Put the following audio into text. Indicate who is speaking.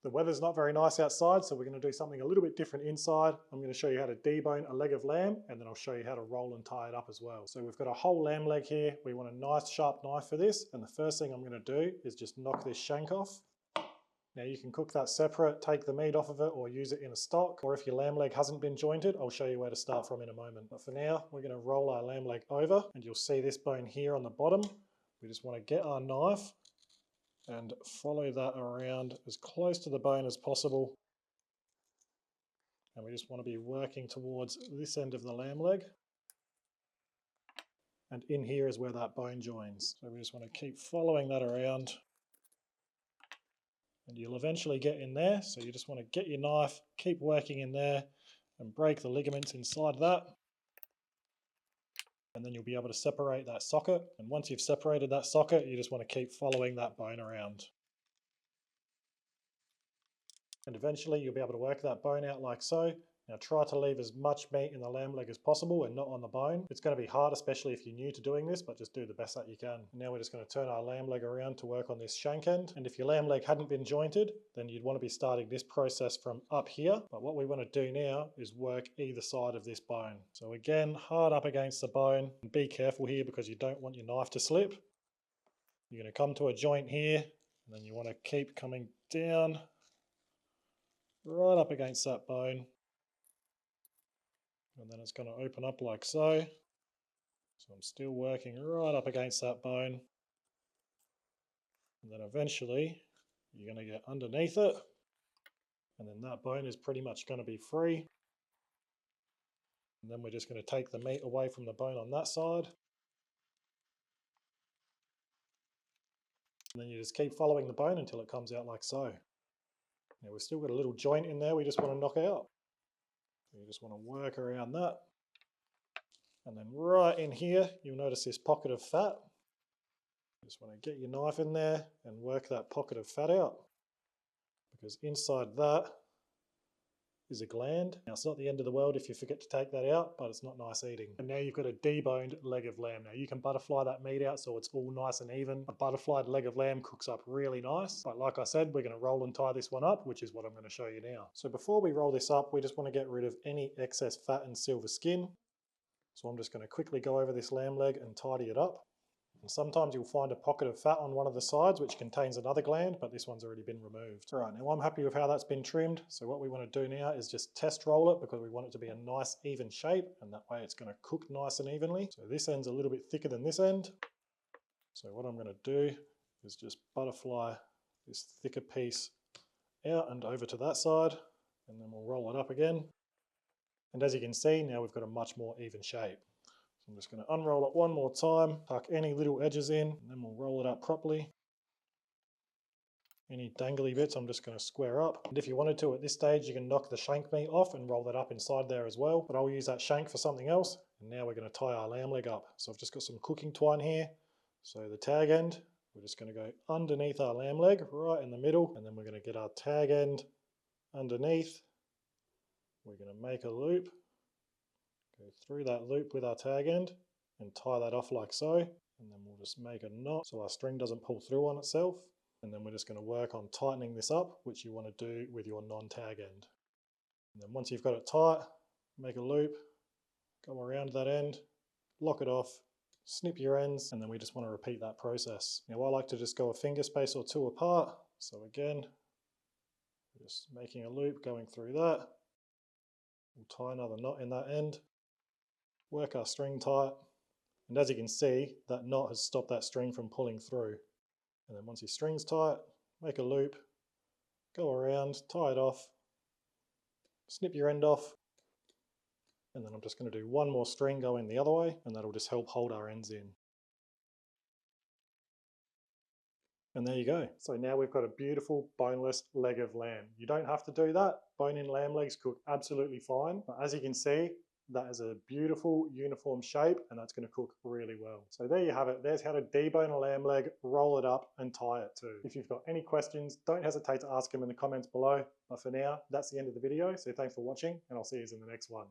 Speaker 1: The weather's not very nice outside, so we're going to do something a little bit different inside. I'm going to show you how to debone a leg of lamb, and then I'll show you how to roll and tie it up as well. So we've got a whole lamb leg here. We want a nice sharp knife for this, and the first thing I'm going to do is just knock this shank off. Now you can cook that separate, take the meat off of it, or use it in a stock, or if your lamb leg hasn't been jointed, I'll show you where to start from in a moment. But for now, we're going to roll our lamb leg over, and you'll see this bone here on the bottom. We just want to get our knife and follow that around as close to the bone as possible. And we just want to be working towards this end of the lamb leg. And in here is where that bone joins. So we just want to keep following that around. And you'll eventually get in there. So you just want to get your knife, keep working in there and break the ligaments inside that. And then you'll be able to separate that socket. And once you've separated that socket, you just want to keep following that bone around. And eventually you'll be able to work that bone out like so. Now try to leave as much meat in the lamb leg as possible and not on the bone. It's going to be hard, especially if you're new to doing this, but just do the best that you can. And now we're just going to turn our lamb leg around to work on this shank end. And if your lamb leg hadn't been jointed, then you'd want to be starting this process from up here. But what we want to do now is work either side of this bone. So again, hard up against the bone. And be careful here because you don't want your knife to slip. You're going to come to a joint here, and then you want to keep coming down right up against that bone, and then it's going to open up like so. So I'm still working right up against that bone, and then eventually you're going to get underneath it, and then that bone is pretty much going to be free. And then we're just going to take the meat away from the bone on that side, and then you just keep following the bone until it comes out like so. Now we've still got a little joint in there we just want to knock out. You just want to work around that. And then right in here, you'll notice this pocket of fat. You just want to get your knife in there and work that pocket of fat out. Because inside that is a gland. Now it's not the end of the world if you forget to take that out, but it's not nice eating. And now you've got a deboned leg of lamb. Now you can butterfly that meat out so it's all nice and even. A butterflied leg of lamb cooks up really nice. But like I said, we're going to roll and tie this one up, which is what I'm going to show you now. So before we roll this up, we just want to get rid of any excess fat and silver skin. So I'm just going to quickly go over this lamb leg and tidy it up. And sometimes you'll find a pocket of fat on one of the sides which contains another gland, but this one's already been removed. All right, now I'm happy with how that's been trimmed. So what we want to do now is just test roll it because we want it to be a nice even shape, and that way it's going to cook nice and evenly. So this end's a little bit thicker than this end. So what I'm going to do is just butterfly this thicker piece out and over to that side, and then we'll roll it up again. And as you can see, now we've got a much more even shape. So I'm just going to unroll it one more time, tuck any little edges in, and then we'll roll it up properly. Any dangly bits I'm just going to square up. And if you wanted to at this stage, you can knock the shank meat off and roll that up inside there as well. But I'll use that shank for something else. And now we're going to tie our lamb leg up. So I've just got some cooking twine here. So the tag end, we're just going to go underneath our lamb leg, right in the middle. And then we're going to get our tag end underneath. We're going to make a loop, go through that loop with our tag end and tie that off like so. And then we'll just make a knot so our string doesn't pull through on itself. And then we're just going to work on tightening this up, which you want to do with your non-tag end. And then once you've got it tight, make a loop, go around that end, lock it off, snip your ends, and then we just want to repeat that process. Now I like to just go a finger space or two apart. So again, just making a loop, going through that. We'll tie another knot in that end, work our string tight, and as you can see, that knot has stopped that string from pulling through. And then once your string's tight, make a loop, go around, tie it off, snip your end off, and then I'm just going to do one more string going the other way, and that'll just help hold our ends in. And there you go. So now we've got a beautiful boneless leg of lamb. You don't have to do that. Bone-in lamb legs cook absolutely fine. But as you can see, that is a beautiful uniform shape, and that's going to cook really well. So there you have it. There's how to debone a lamb leg, roll it up, and tie it too. If you've got any questions, don't hesitate to ask them in the comments below. But for now, that's the end of the video. So thanks for watching, and I'll see you in the next one.